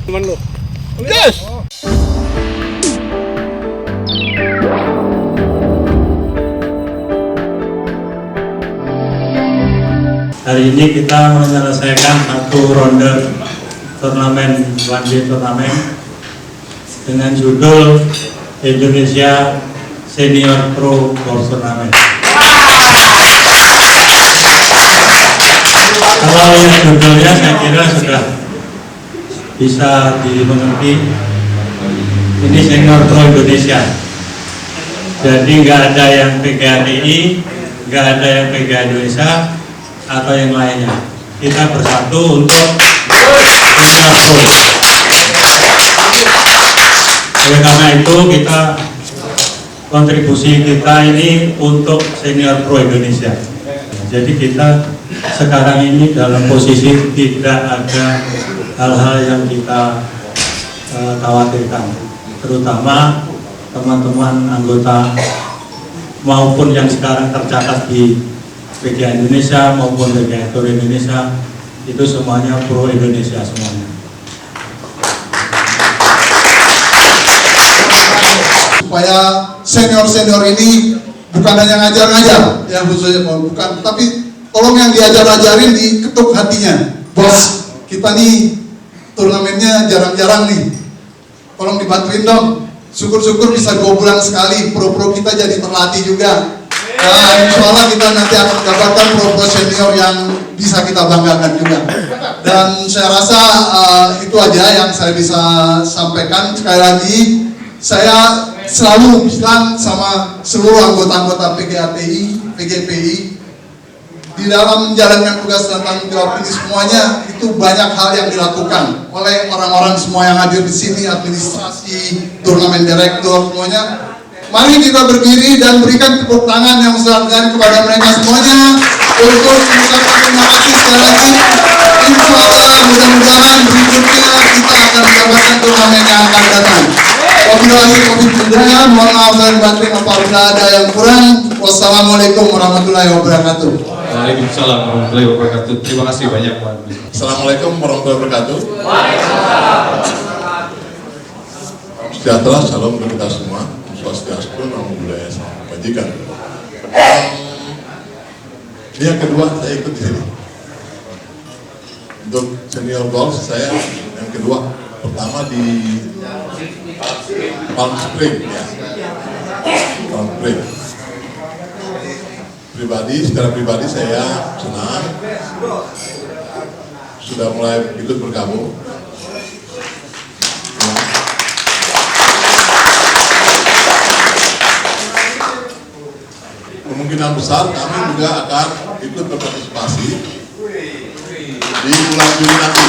Teman lu. Yes. Hari ini kita menyelesaikan satu ronde turnamen turnamen dengan judul Indonesia Senior Pro Golf Turnamen. Kalau yang judulnya saya kira sudah bisa dimengerti. Ini Senior Pro Indonesia. Jadi nggak ada yang PGATI, nggak ada yang PGA Indonesia atau yang lainnya. Kita bersatu untuk Senior Pro. Oleh karena itu kita kontribusi kita ini untuk Senior Pro Indonesia. Jadi kita sekarang ini dalam posisi tidak ada hal-hal yang kita khawatirkan, terutama teman-teman anggota maupun yang sekarang tercatat di PGA Indonesia maupun PGA Tour Indonesia, itu semuanya pro Indonesia semuanya. Supaya senior-senior ini bukan hanya ngajar-ngajar, ya khususnya bukan, tapi tolong yang diajar-ajarin diketuk hatinya. Bos, kita nih turnamennya jarang-jarang nih, tolong dibantuin dong. Syukur-syukur bisa 2 bulan sekali, pro-pro kita jadi terlatih juga. Nah, insya Allah kita nanti akan mendapatkan pro-pro senior yang bisa kita banggakan juga. Dan saya rasa itu aja yang saya bisa sampaikan. Sekali lagi, saya selalu bilang sama seluruh anggota-anggota PGATI, PGPI, di dalam menjalankan tugas dan tanggung jawab ini semuanya itu banyak hal yang dilakukan oleh orang-orang semua yang hadir di sini, administrasi, turnamen direktur semuanya. Mari kita berdiri dan berikan tepuk tangan yang besar-besar kepada mereka semuanya untuk mengucapkan terima kasih sekali lagi. Insya Allah mudah-mudahan berikutnya kita akan mendapatkan turnamen yang akan datang. Wabillahi taufiq wal hidayah. Mohon maaf lahir batin apabila ada yang kurang. Wassalamualaikum warahmatullahi wabarakatuh. Waalaikumsalam warahmatullahi wabarakatuh. Terima kasih banyak Pak. Assalamualaikum warahmatullahi wabarakatuh. Sejahtera, salam untuk kita semua. Swastiastu, namo buddhaya, salam kebajikan. Ini yang kedua saya ikut di sini. Untuk senior golf saya yang kedua, pertama di Palm Spring, ya. Palm Spring. Secara pribadi saya senang sudah mulai ikut bergabung. Kemungkinan besar kami juga akan ikut berpartisipasi di bulan Juli nanti.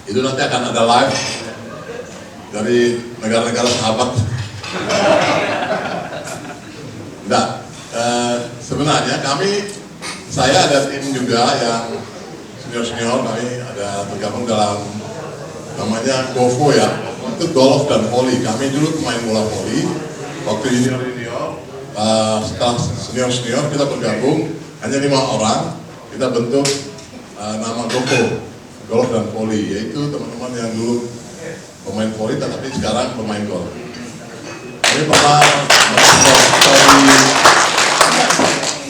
Itu nanti akan ada live dari negara-negara sahabat. Nah, sebenarnya saya ada tim juga yang senior-senior, kami ada tergabung dalam namanya GoVo ya, itu golf dan volley. Kami dulu pemain bola volley, waktu junior, setelah senior kita bergabung, hanya 5 orang, kita bentuk nama GoVo, golf dan volley, yaitu teman-teman yang dulu pemain volley tetapi sekarang pemain golf. Kami pernah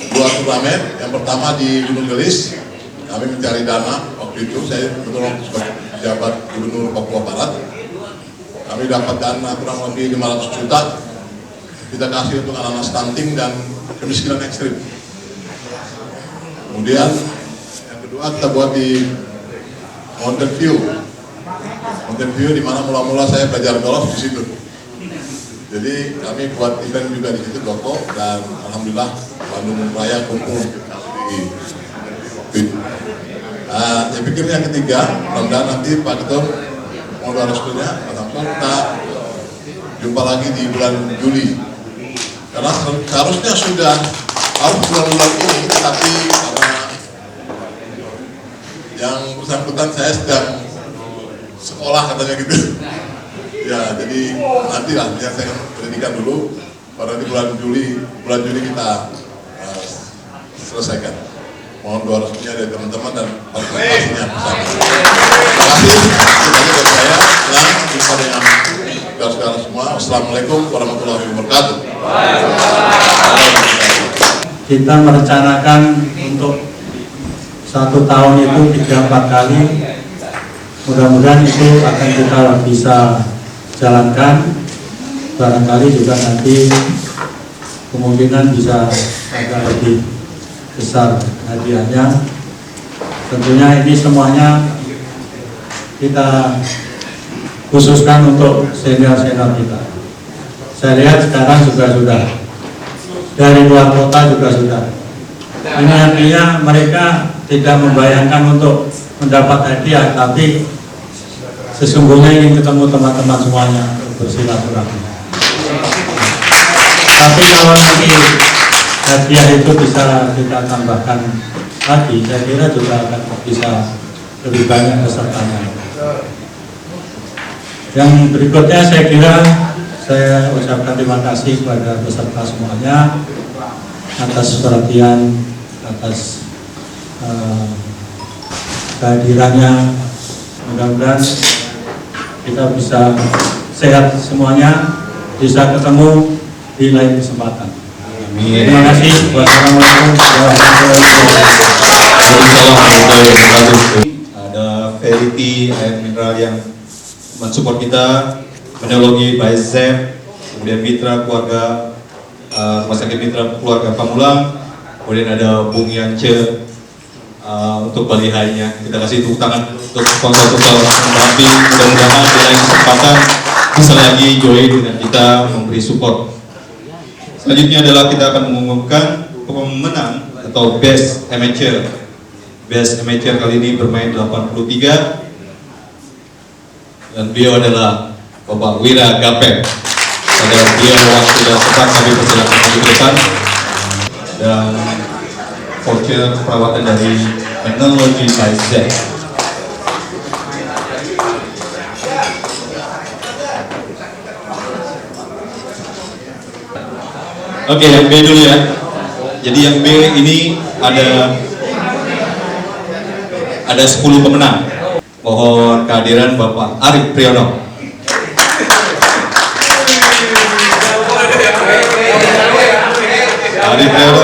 di 2 turnamen, yang pertama di Gunung Gelis, kami mencari dana, waktu itu saya kebetulan sebagai pejabat Gubernur Papua Barat, kami dapat dana kurang lebih 500 juta, kita kasih untuk anak-anak stunting dan kemiskinan ekstrim. Kemudian yang kedua kita buat di Mountain View di mana mula-mula saya belajar golf di situ. Jadi kami buat event juga di situ GoVo, dan alhamdulillah Bandung Raya kumpul di itu. Saya pikir yang ketiga, mudah-mudahan nanti Pak Ketum mau restunya, Pak Samsul, kita jumpa lagi di bulan Juli. Karena seharusnya sudah harus bulan-bulan ini, tapi karena yang bersangkutan saya sedang sekolah katanya gitu. Ya, jadi nantilah yang saya akan pendidikan dulu. Pada di bulan Juli kita selesaikan. Mohon doa restunya dari teman-teman dan partisipasinya bersama. Terima kasih. Itu dari saya. Dan jumpa dengan saudara-saudara semua. Wassalamualaikum warahmatullahi wabarakatuh. Kita merencanakan untuk 1 tahun itu 3-4 kali. Mudah-mudahan itu akan kita bisa jalankan. Barangkali juga nanti kemungkinan bisa agak lebih besar hadiahnya. Tentunya ini semuanya kita khususkan untuk senior-senior kita. Saya lihat sekarang juga sudah dari luar kota juga sudah. Ini artinya mereka tidak membayangkan untuk mendapat hadiah, tapi sesungguhnya ingin ketemu teman-teman semuanya untuk bersilaturahmi. Tapi kalau nanti hadiah itu bisa kita tambahkan lagi, saya kira juga akan bisa lebih banyak pesertanya. Yang berikutnya saya kira saya ucapkan terima kasih kepada peserta semuanya atas perhatian, atas kehadirannya. Mudah-mudahan kita bisa sehat semuanya, bisa ketemu di lain kesempatan. Terima kasih. Wassalamualaikum warahmatullahi wabarakatuh. Ada Verity Air Mineral yang mensupport kita, Menologi by Zep, kemudian Mitra Keluarga Rumah Sakit Mitra Keluarga Pamulang, kemudian ada Bung Yance untuk balihainya. Kita kasih tepuk tangan untuk sponsor-sponsor Merapi. Mudah-mudahan di lain kesempatan bisa lagi join dengan kita memberi support. Selanjutnya adalah kita akan mengumumkan pemenang atau Best Amateur. Best Amateur kali ini bermain 83 dan beliau adalah Bapak Wira Gapek. Pada beliau waktu dan tempat kami persilakan maju ke depan, dan voucher perawatan dari Menologi by Zep. Oke, yang B dulu ya. Jadi yang B ini ada 10 pemenang. Mohon kehadiran Bapak Arif Priyono. Arif Priyono.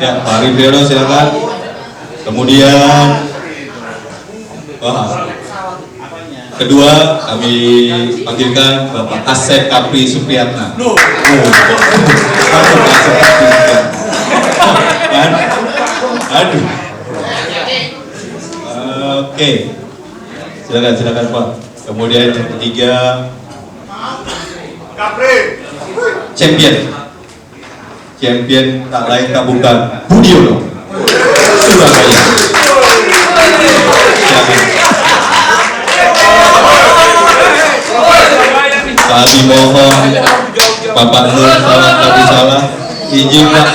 Ya, Pak Arif Priyono silakan. Kemudian kedua kami panggilkan Bapak Asep Kapri Supriyatna. Aduh. Oke. Silakan Pak. Kemudian yang ketiga champion tak lain tak bukan Budiono Surabaya. Kami mohon Bapak Nur salah tapi salah izin Pak.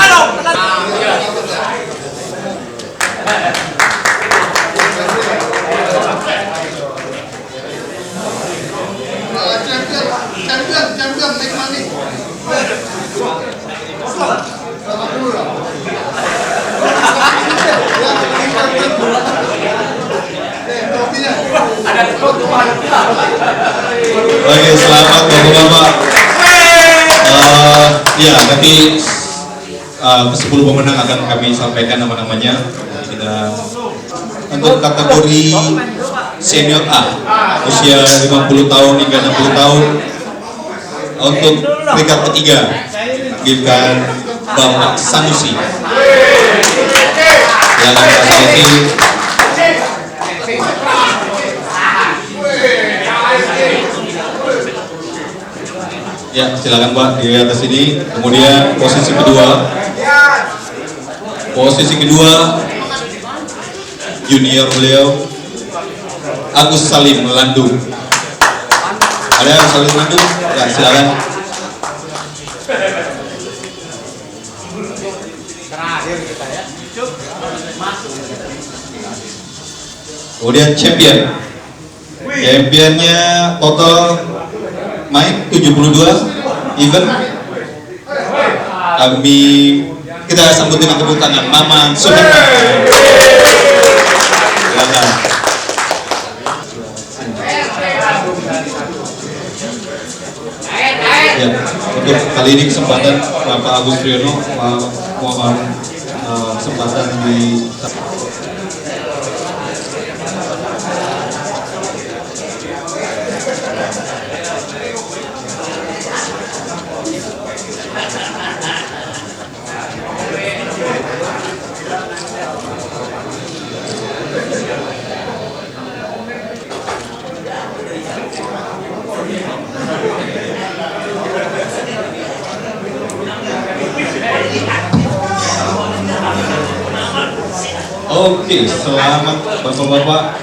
Champion make money. Oke, selamat Bapak-Bapak. Ya, nanti ke-10 pemenang akan kami sampaikan nama-namanya. Kita untuk kategori senior A, usia 50 tahun hingga 60 tahun. Untuk peringkat ketiga, panggilkan Bapak Sanusi. Yang Sanusi. Ya, silakan Pak di atas ini. Kemudian posisi kedua junior beliau Agus Salim Landung. Ada Agus Salim Landung? Ya, silakan. Kemudian championnya total main 72 event. kita sambut dengan tepuk tangan Maman Suherman. Silakan. Ya, untuk kali ini kesempatan Bapak Agus Triyono mohon kesempatan di Oke, selamat Bapak-Bapak.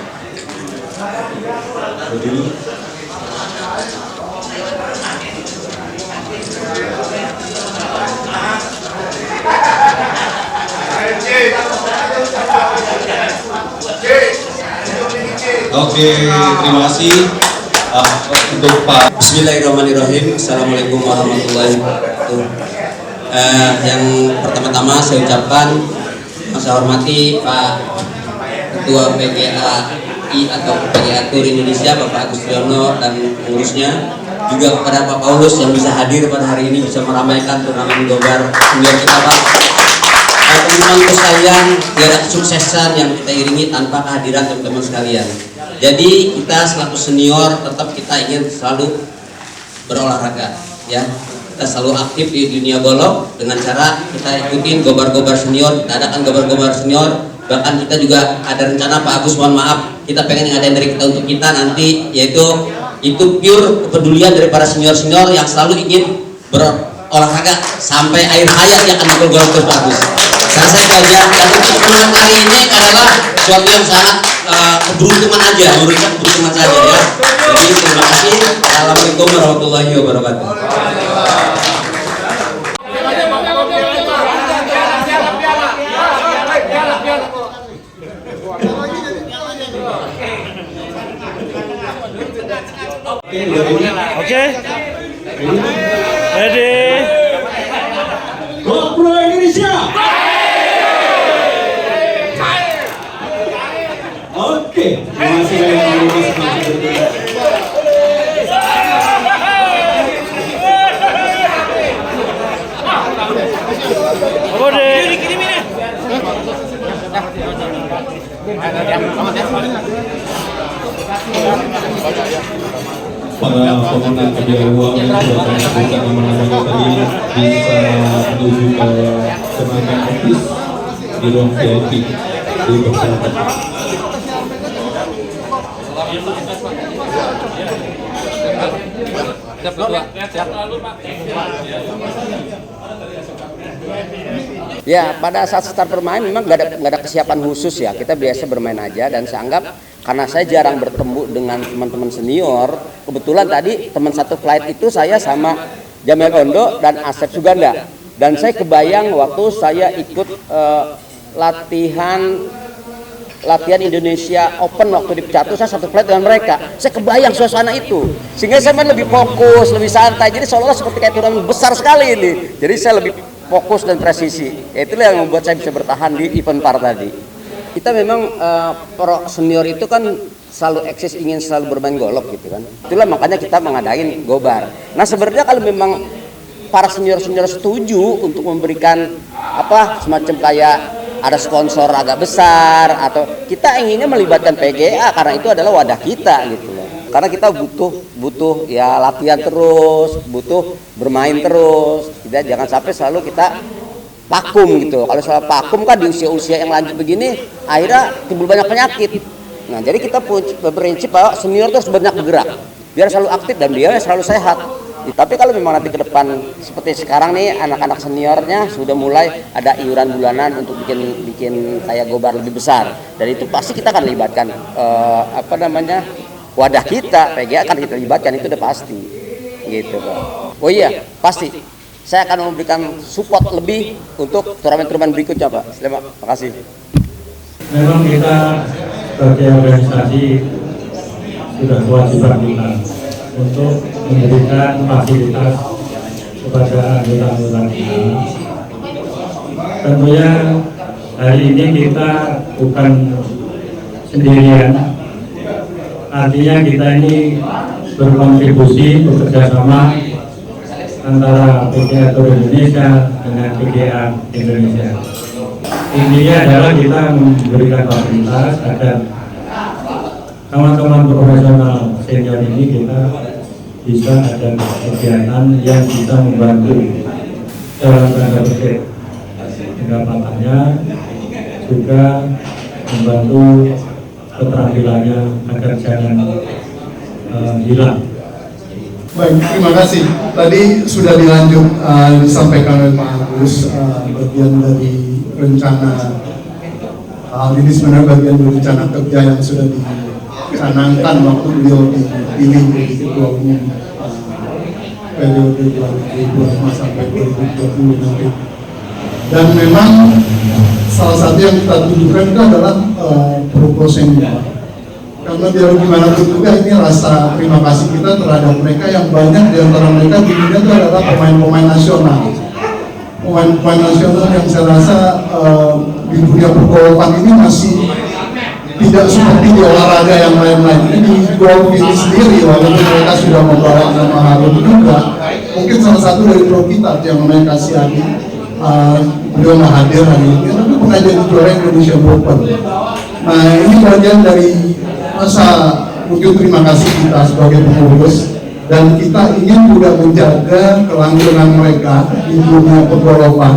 Berdiri. Oke, terima kasih untuk Pak. Bismillahirrahmanirrahim. Assalamualaikum warahmatullahi wabarakatuh. Yang pertama-tama saya ucapkan saya hormati Pak Ketua PGAI atau PGA Tour Indonesia Bapak Agus Triyono dan pengurusnya, juga kepada Pak Paulus yang bisa hadir pada hari ini bisa meramaikan turnamen Gobar senior kita Pak. Teman-teman sekalian, tiada kesuksesan yang kita iringi tanpa kehadiran teman-teman sekalian. Jadi kita selaku senior tetap kita ingin selalu berolahraga, ya. Kita selalu aktif di dunia golf dengan cara kita ikutin gobar-gobar senior, kita adakan gobar-gobar senior. Bahkan kita juga ada rencana Pak Agus, mohon maaf, kita pengen ngadain dari kita untuk kita nanti, yaitu itu pure kepedulian dari para senior-senior yang selalu ingin berolahraga sampai akhir hayat yang akan bergolf terus Pak Agus. Saya rasa itu aja. Dan untuk kemenangan hari ini adalah suatu yang sangat keberuntungan aja, memberikan keberuntungan saja ya. Jadi terima kasih. Assalamualaikum warahmatullahi wabarakatuh. Oke. Ready. GoPro Indonesia. Oke. Para pemenang hadiah uang yang sudah kami sebutkan nama-namanya tadi bisa menuju ke kenangan artis di ruang VIP di persahabatan. Ya, pada saat start bermain memang nggak ada kesiapan khusus ya. Kita biasa bermain aja, dan saya anggap karena saya jarang bertemu dengan teman-teman senior, kebetulan tadi teman satu flight itu saya sama Jamil Ondo dan Asep Suganda. Dan saya kebayang waktu saya ikut latihan Indonesia Open waktu di Pecatu, saya satu flight dengan mereka. Saya kebayang suasana itu, sehingga saya main lebih fokus, lebih santai. Jadi seolah-olah seperti kayak turnamen besar sekali ini. Jadi saya lebih fokus dan presisi. Ya, itulah yang membuat saya bisa bertahan di event par tadi. Kita memang pro senior itu kan selalu eksis ingin selalu bermain golf gitu kan. Itulah makanya kita mengadain gobar. Nah sebenarnya kalau memang para senior-senior setuju untuk memberikan semacam kayak ada sponsor agak besar, atau kita inginnya melibatkan PGA karena itu adalah wadah kita gitu loh. Karena kita butuh ya latihan terus, butuh bermain terus. Kita jangan sampai selalu kita vakum gitu. Kalau soal vakum kan di usia-usia yang lanjut begini akhirnya timbul banyak penyakit. Nah, jadi kita berprinsip bahwa senior itu harus banyak bergerak biar selalu aktif dan dia selalu sehat. Tapi kalau memang nanti ke depan seperti sekarang nih anak-anak seniornya sudah mulai ada iuran bulanan untuk bikin kayak gobar lebih besar, dan itu pasti kita akan libatkan wadah kita PGA akan kita libatkan, itu udah pasti gitu Pak. Oh iya pasti saya akan memberikan support lebih untuk turnamen-turnamen berikutnya Pak. Terima kasih. Memang kita sebagai organisasi sudah kewajiban kita untuk memberikan fasilitas kepada anggota-anggota kita. Tentunya hari ini kita bukan sendirian, artinya kita ini berkontribusi bekerjasama antara PGA Tour Indonesia dengan PGA Indonesia. Intinya adalah kita memberikan fasilitas agar teman-teman profesional senior ini kita bisa ada kegiatan yang bisa membantu dalam tanda petik pendapatannya, juga membantu keterampilannya agar jangan hilang. Baik, terima kasih. Tadi sudah disampaikan oleh Pak Agus bagian dari rencana. Ini sebenarnya bagian dari rencana kerja yang sudah dicanangkan waktu beliau dipilih menjadi ketua umum periode 2025 sampai 2020 nanti. Dan memang salah satu yang kita tunjukkan itu adalah proposenya. Karena biar gimana pun juga ini rasa terima kasih kita terhadap mereka yang banyak di antara mereka di dunia itu adalah pemain-pemain nasional. Pemain-pemain nasional yang saya rasa di dunia pergolfan ini masih tidak seperti di olahraga yang lain-lain. Ini di golf ini sendiri, walaupun mereka sudah membawa nama harum juga, mungkin salah satu dari pro kita yang namanya Kasiani, beliau nggak hadir hari ini, tapi pernah jadi juara Indonesia Open. Nah ini bagian dari masa wujud terima kasih kita sebagai pengurus, dan kita ingin juga menjaga kelangsungan mereka di dunia pergolfan,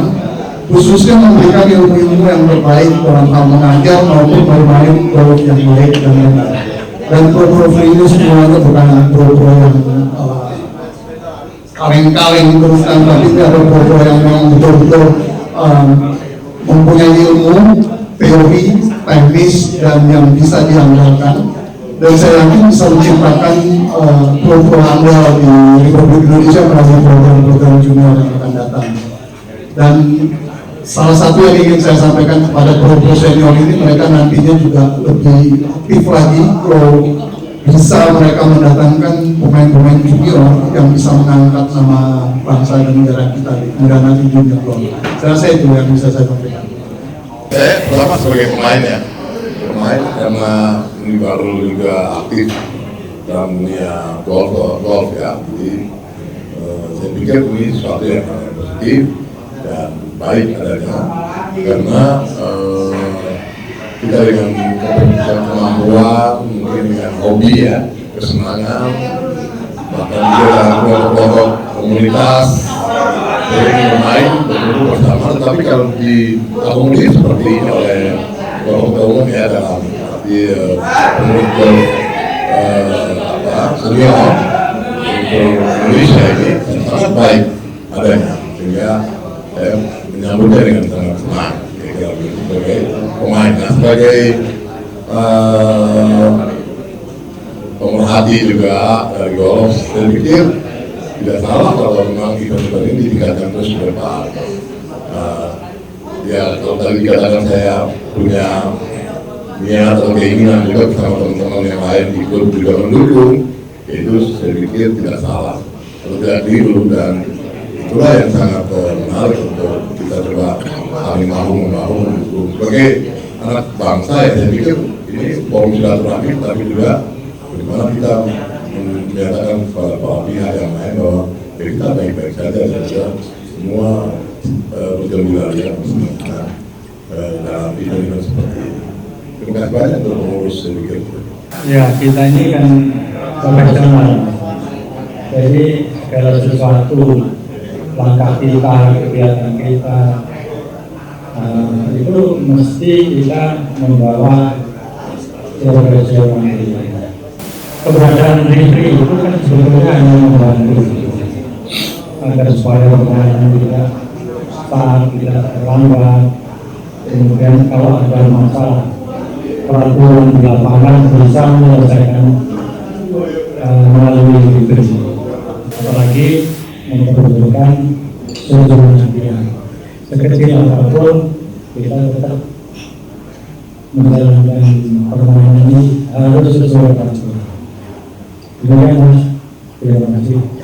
khususnya memberikan ilmu-ilmu yang terbaik dalam hal mengajar maupun bermain golf yang baik dan benar. Dan pro-pro ini semuanya bukan pro-pro yang kaleng-kaleng terus, tapi ada pro-pro yang memang betul-betul mempunyai ilmu, teori, teknis, dan yang bisa diandalkan. Dan saya yakin bisa menciptakan pro-pro andal di Republik Indonesia melalui program-program junior yang akan datang. Dan salah satu yang ingin saya sampaikan kepada pro-pro senior ini, mereka nantinya juga lebih aktif lagi kalau bisa mereka mendatangkan pemain-pemain junior yang bisa mengangkat nama bangsa dan negara kita di nanti junior. Saya rasa itu yang bisa saya sampaikan. Saya pertama sebagai pemain karena ini baru juga aktif dalam dunia golf ya, jadi saya pikir ini sesuatu yang positif dan baik adanya, karena kita dengan kemampuan, mungkin dengan hobi ya, kesenangan, bahkan juga kelompok komunitas sering bermain berkumpul bersama. Tetapi kalau diakomodir seperti ini oleh kelompok umum ya, dalam arti pengurus senior Indonesia ini sangat baik adanya, sehingga saya menyambutnya dengan sangat senang sebagai pemain. Nah, sebagai pemerhati juga dari golf, saya pikir tidak salah kalau memang event ini ditingkatkan terus ke depan. Ya, kalau tadi dikatakan saya punya niat atau keinginan juga bersama teman-teman yang lain ikut juga mendukung, itu saya pikir tidak salah atau tidak keliru, dan itulah yang sangat menarik untuk kita coba saling membahu mendukung. Sebagai anak bangsa ya, saya pikir ini forum silaturahmi, tapi juga bagaimana kita menyatakan kepada para pihak yang lain bahwa ya kita baik-baik saja, semua berjalan ya dalam event seperti ini. Terima kasih banyak untuk pengurus, saya pikir. Ya, kita ini kan profesional, jadi segala sesuatu, langkah kita, kegiatan kita, itu mesti kita membawa profesionalitas. Keberadaan referee itu kan sebetulnya hanya membantu agar supaya permainan tidak cepat, tidak terlambat. Kemudian kalau ada masalah peraturan di lapangan bisa menyelesaikan melalui referee. Apalagi memperhatikan sejumlah pihak. Sekecil apapun kita tetap menjalankan permainan ini harus sesuai peraturan. Terima kasih.